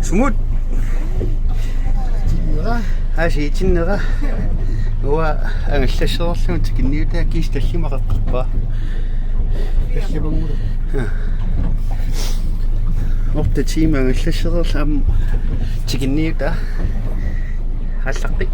Smut. Asi Itinnera. Uwa angallasorlun tikinniutaa kiis tallimaqaqqarpaa. Tallimangulu. Orta tiima angallasorla am tikinniutaa. Hallaqik.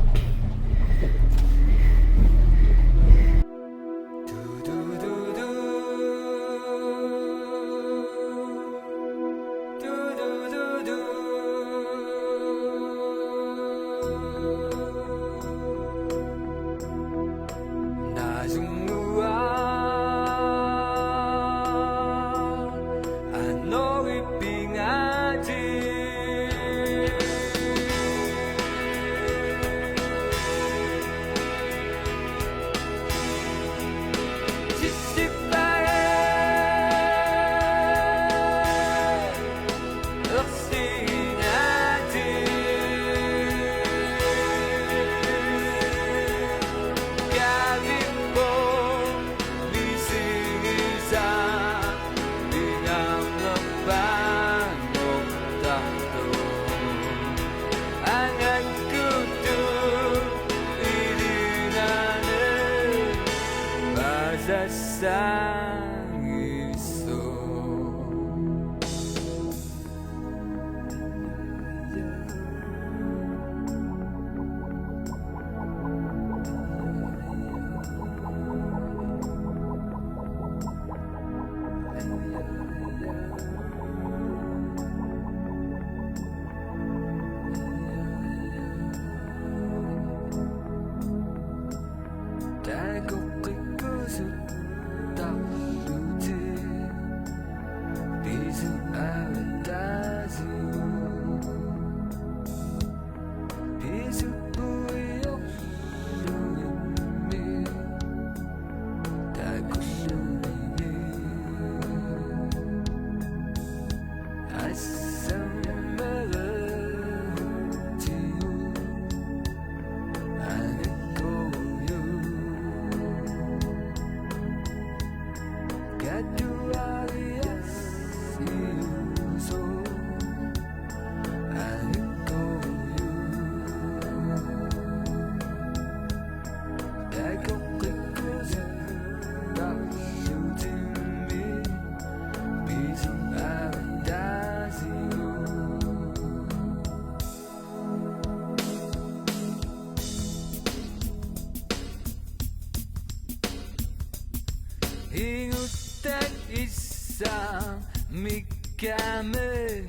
Hingutak isang mikame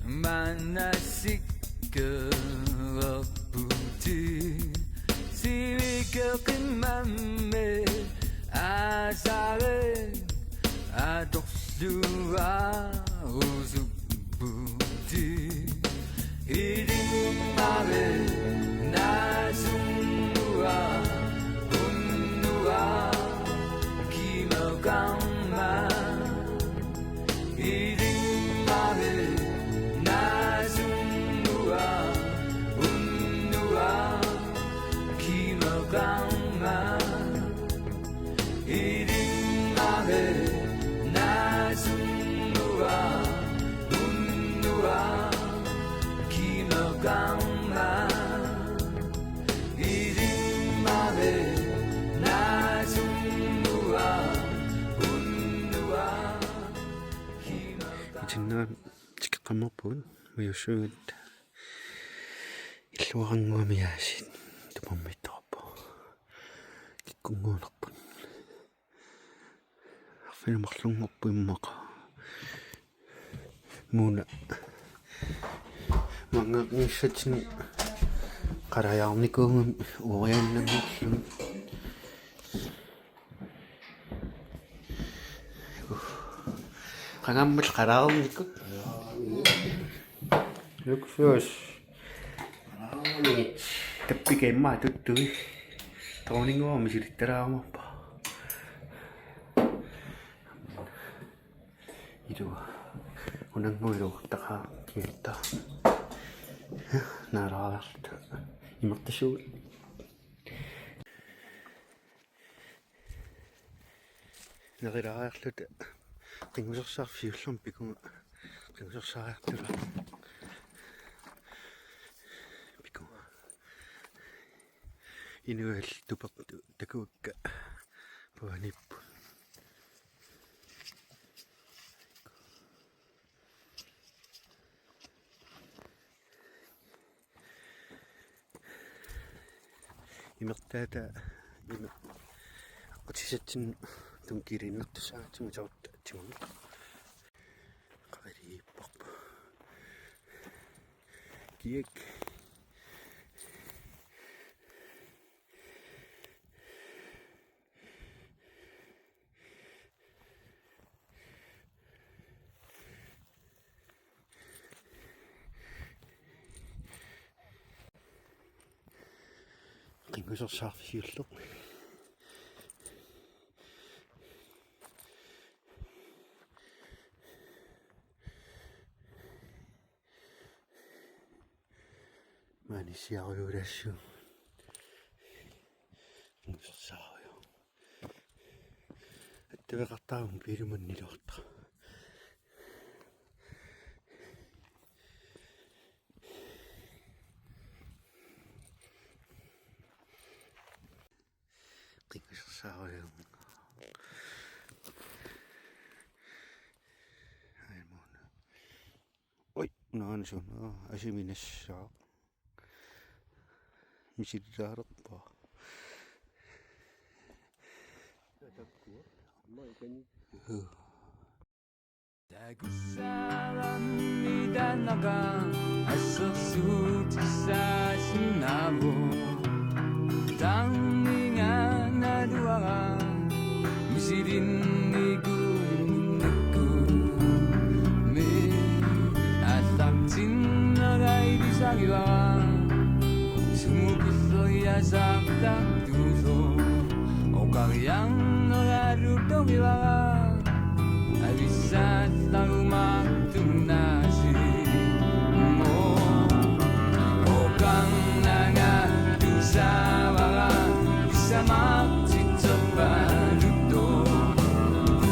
manasik keraputi siwikakin mame asare adok sua usuk buti iding mare nasumua unua Gama eating mare nazunua unua kimagama eating mare nazunua unua kimagama eating mare Itinnera tikkammerpun muyussugut illuaranguamiaasit tumammittorpu kikkunguunerpun arfinumarlungorpu immaqa muuna mangaqnissatinu qalajaarnikuungam uriannangorlun qangammal qalaarnikku luksuus tappike imma tuttui tooninguarmi silittalaarmarpa ilua unanguiluurtaqa kiittaa naalaarta imertasuut nerilaariarluta qingusersaarfiullum pikunga qingusersaariartula Inuel tupak takuakka puanippu. Imertaata ime otisatsin tunkirinnertussaatimu tauttattimu qavaliipparpu kiak qingusersaarfiulleq maanissiaruulassu qingusersaaruyo attavеқартаагум пилуманнилуарта qingusersaaruyo aimuna oi naansun asiminassaa misillaareqpa Tagusaramidanaga assersuutisaasinnaavo tanningaanaluaga misilinnigunnikku me allartinneraidisagivaga sumukisseriasaartartuuso oqariarneraalutogivaga avissallarumaartunnaasi mo oqarnanga tusaavaga isamaartitserpaalutto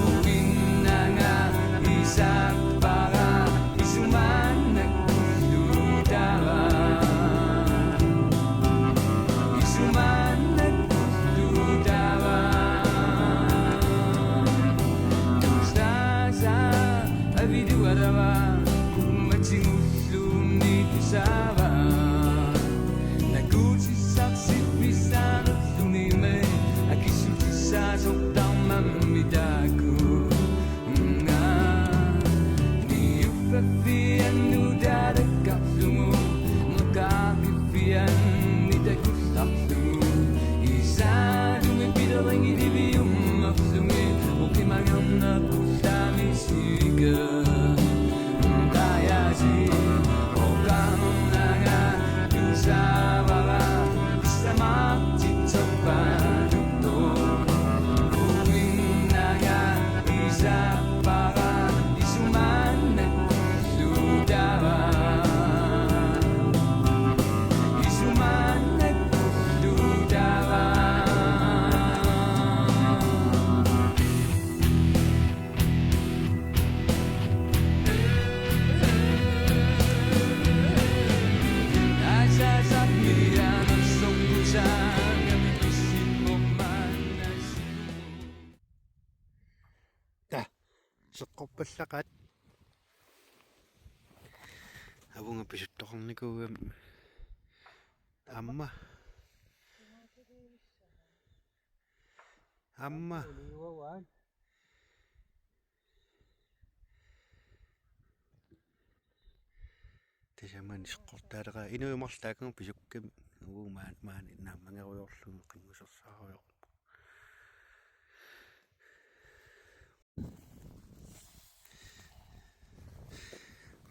uqinnanga isaappaga isumaannakkulluutava isumaannakkulluutava aviduarava kummatsingullumni tusava nakutisarsipisaanerlunime akissutisaasortarmammitaku nga niuffaffiannudaadakkarlumu nerkaaqiffiannitakullarlumu isaalumi pileringidiviummerlungi uqimagernerpullaamisiga tayasi oqarnaga tusaavaga isamaartitserpaalutto uqinnaga isaappaga isumaannakkulluutava isumaannakkulluutava ta seqqorpallaqat avunga pisuttoqarnikuugam amma tasaman seqqortaaleqa inuumarlaakanga pisukkam maani naammangeruyorlugu qingusersaaruyoq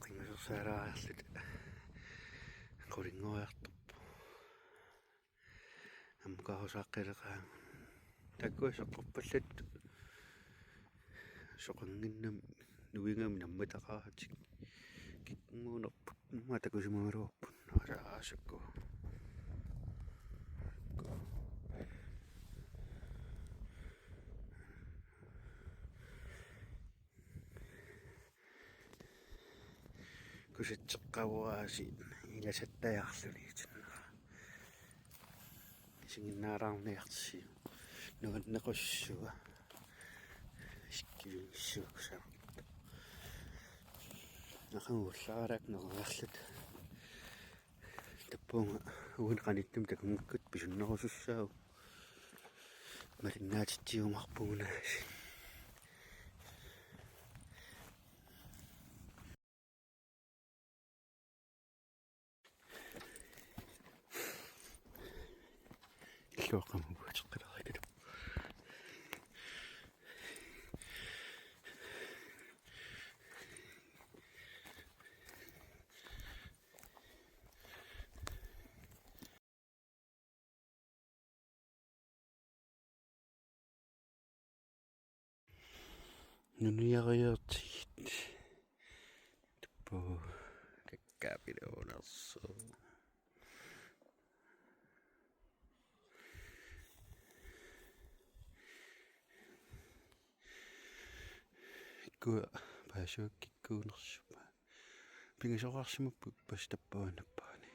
qingusersaalaarlut qulinguartorpu amkarusaaqqileqaa takkua seqqorpallat soqanginnam nuingami nammataqaaratik kikkunguunerput matakusimaluarput asaasakku kusatseqqavuaasi ilasattajarluni Singinnaarneqsi nuannequssuga iskivingsuuksar naqangullaaraak neqerlallut tappuunga uun qanittum takungakkut pisunnerusussaagu malinnaatittiumarpugunaas illuaqamuguatiqqilarikilu nuniariertigit tappuu kakkaapiluunersu ikkua paasuakkikkuunersupa pingisoqarsimupput pastappuanappaani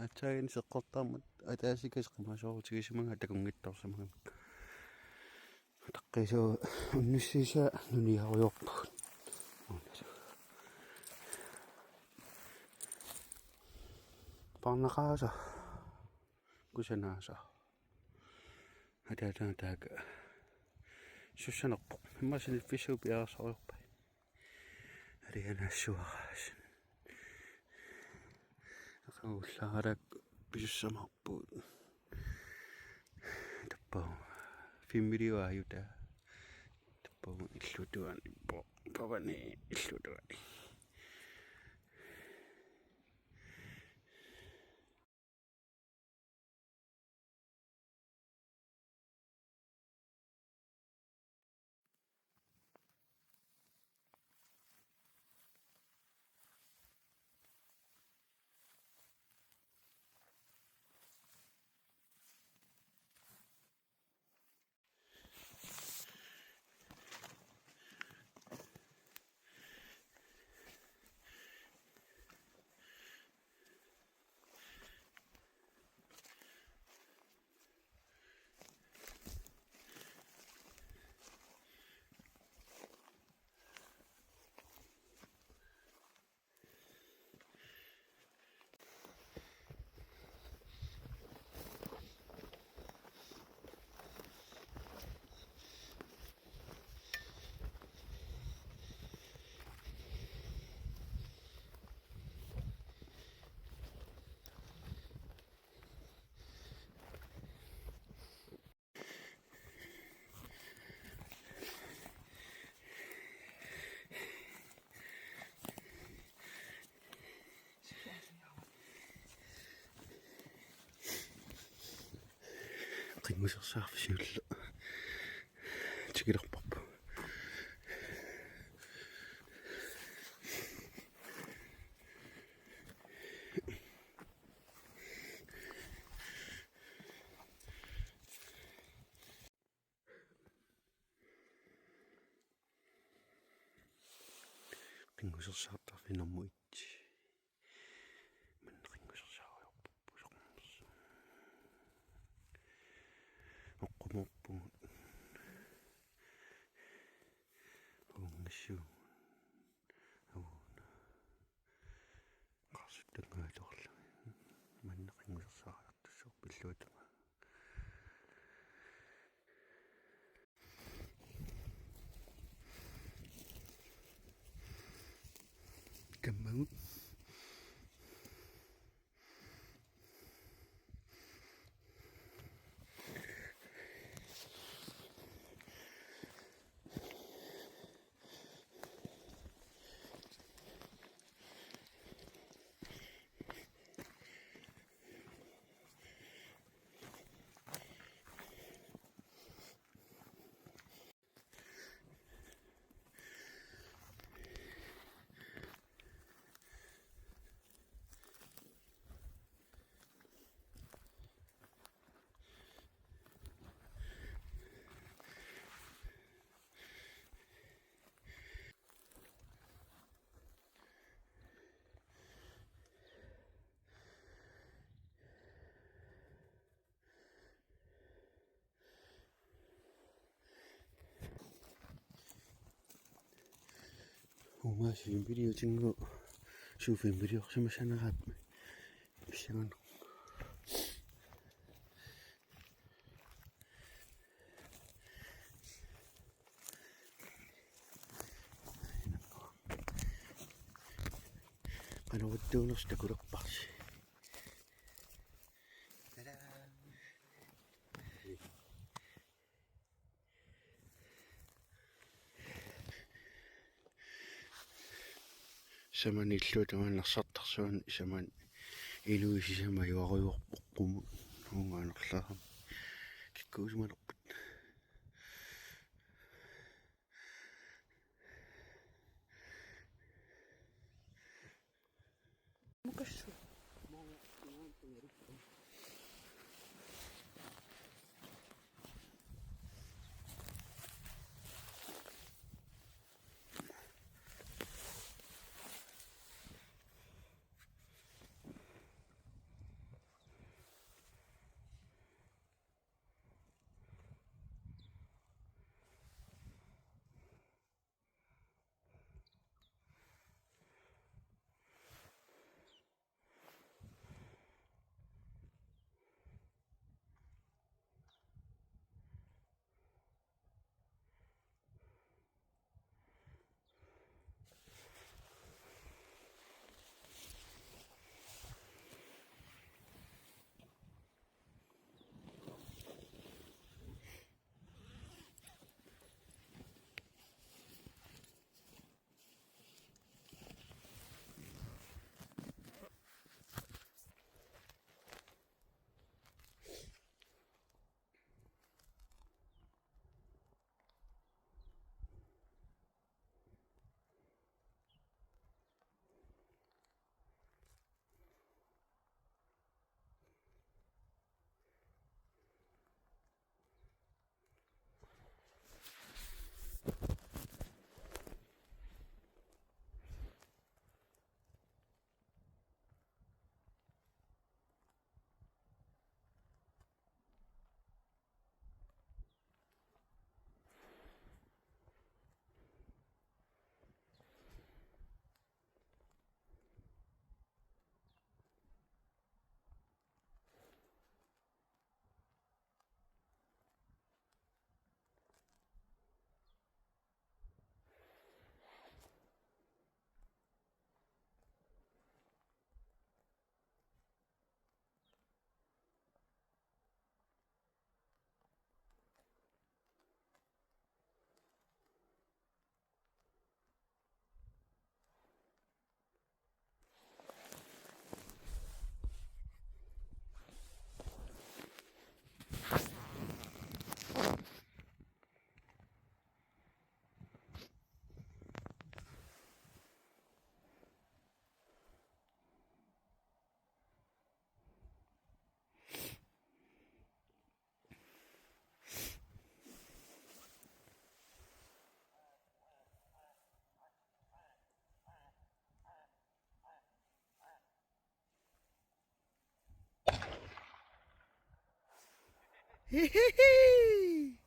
атсаагин сеққортаармат атаасикас қимасоорутигисимага такунгиттарсимага таққисуу уннуссиса нуниаруйорпут парнақааса кусанааса атаатаатаага суссанерпо иммасини фиссуу пиарсориорпа алиганаассуараас ақагуллааралак писуссамарпуут таппаа фиммилиуааюта таппаа иллутуани павани иллутуани qimmusерсаарфисиулла тигилерпарпу qimmusерсаартарфинэрмуит маннеқингусерсааруйорпуппусоқарнерсу оққуморпугут унгиссуу авуна қарсуттангаалорлуги маннеқингусерсаариартуссоо пиллуутама каммагут Maasiin video tingu suufin video samasanaaqap issagun qanuvuttuuners takulerparsi samani illuutamannersartarsuan isaman inuisisama yuaruyorpoqqumu uungaanerlaram kikkuusumalerput mukassu hihihi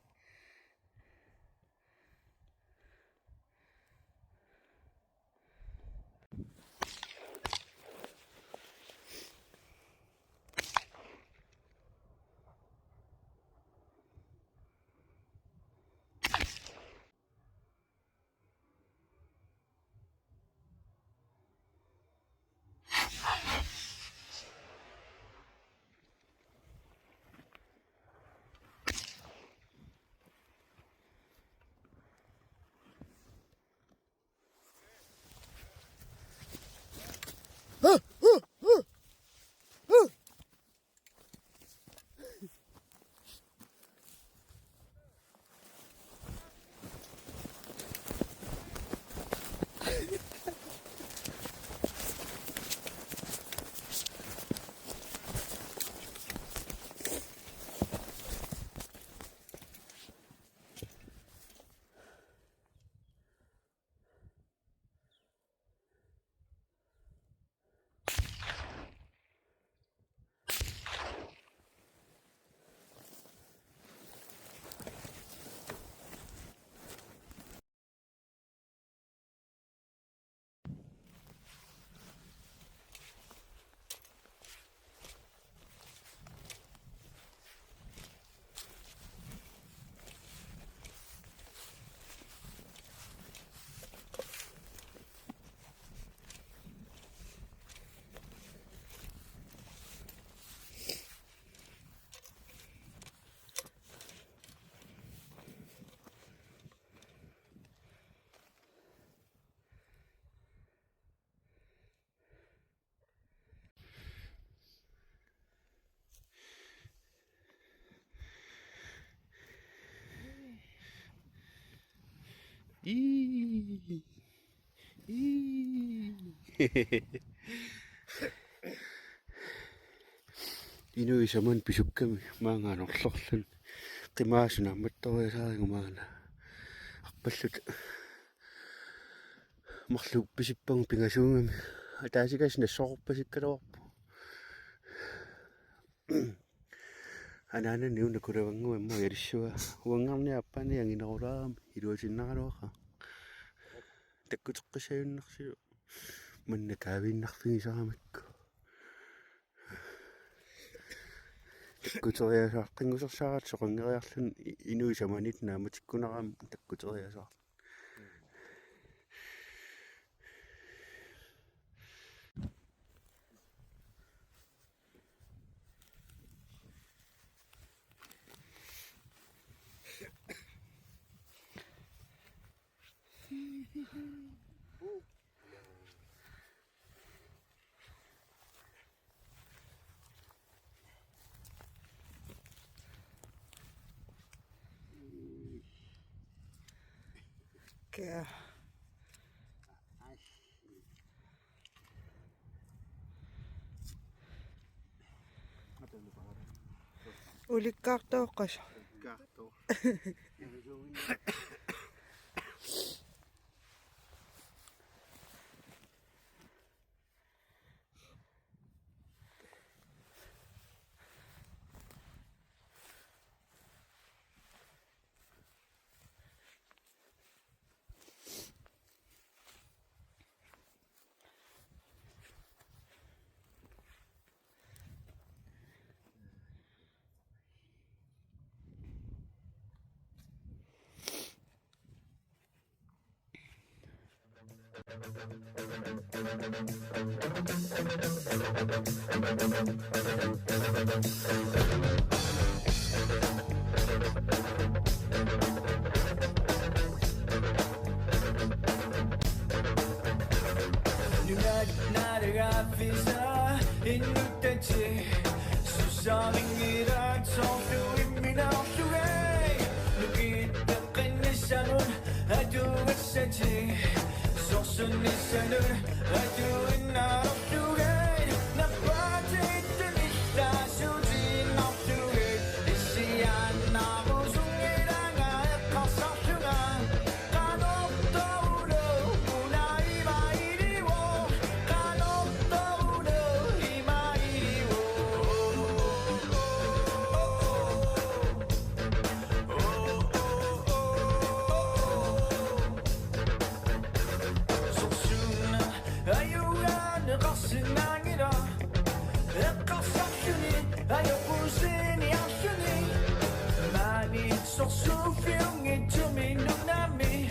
이. Inuisaman pisukkami maanganorlorlun qimaasuna mattoriasaaringumagana arpallut marluk pisippangu pingasuungami ataasikas nassorpasikkaluarpu anaanani unakulavangua imma yalissua uangarniappani anginerulaarami iluasinnaraluaqa takkuteqqisajunnarsilu manna kaaviinnarfigisaramakku takkuteriasaaqqinngusерсаарат soqangeriarlun inuisamanit naamatikkunaram takkuteriasaar Kaya ulikkaartuoqqas kaartu 나를 앞에서 있는지 수상이란 성수입니다 속에 느끼던 니산은 아주 애쓰지 속순 니산은 아주 있나 속에 나 빠져있던 이따 수진 없수에 이시안 나무 숭이랑 아역한 석중아 간혹 떠오르 문화이 마이리워 간혹 떠오르 이마이리워 속순아 아유가 것은 아니라 애껏 석순이 아유 불신이 악순이 많이 속수병이 좀이 눈남이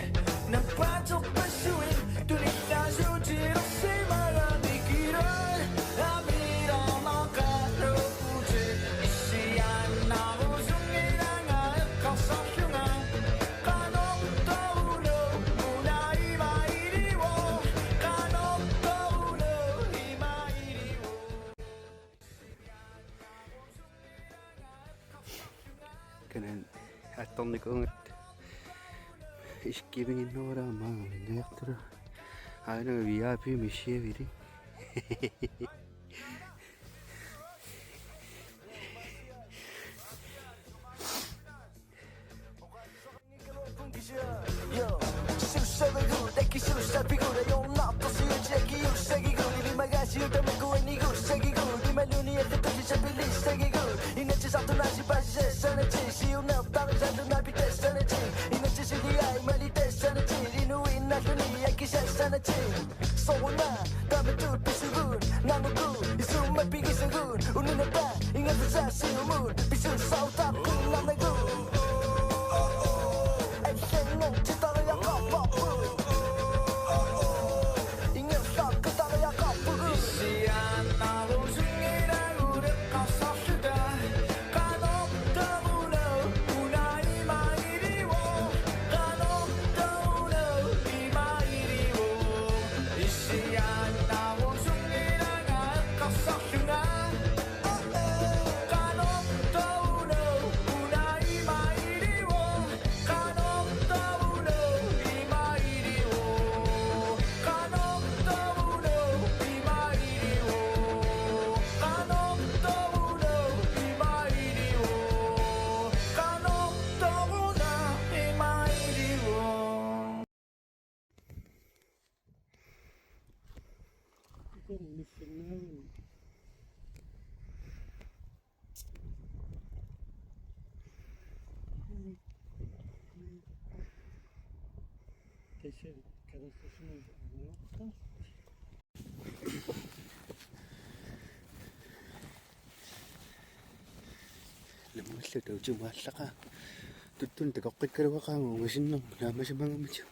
난 빠져빠수인 눈이 따주지로 세말하니 길을 아미라 나가로 부지 이시안 나무 숭이랑 아역한 석순아 간혹 떠오르 문화이 마이리워 간혹 떠오르 이마이리워 kanan attornikuungat iskivingиннуалаамаа иннагартула аанага VIP миссиавили 소원나 담에 뚫 비수분 나무 대체 계단 쓰시는 게 아니에요? Lamallatu ujumallaqa tuttun takoqqikkaluaqaanguusinnam naamasamangamichu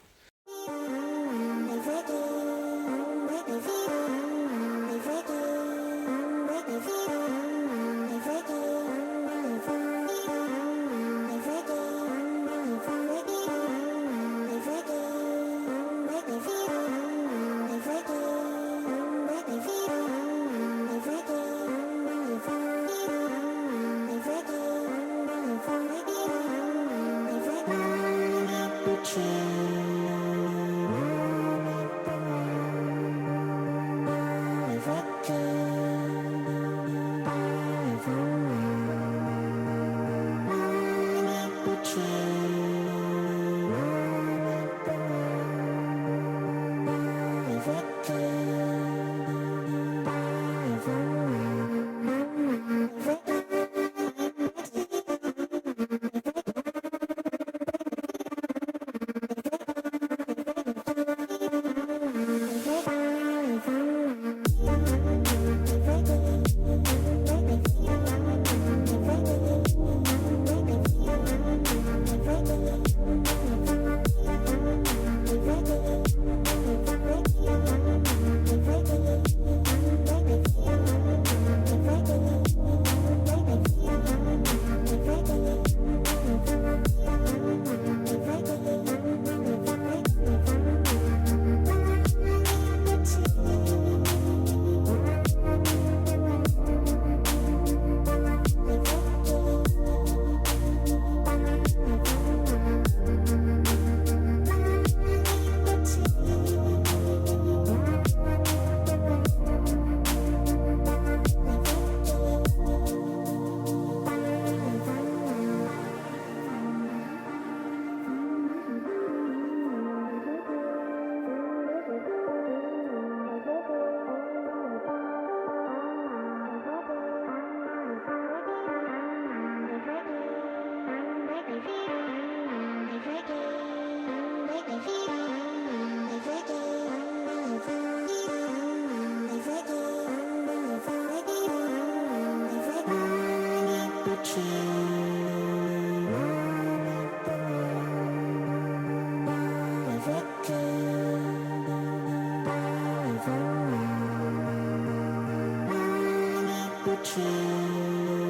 True.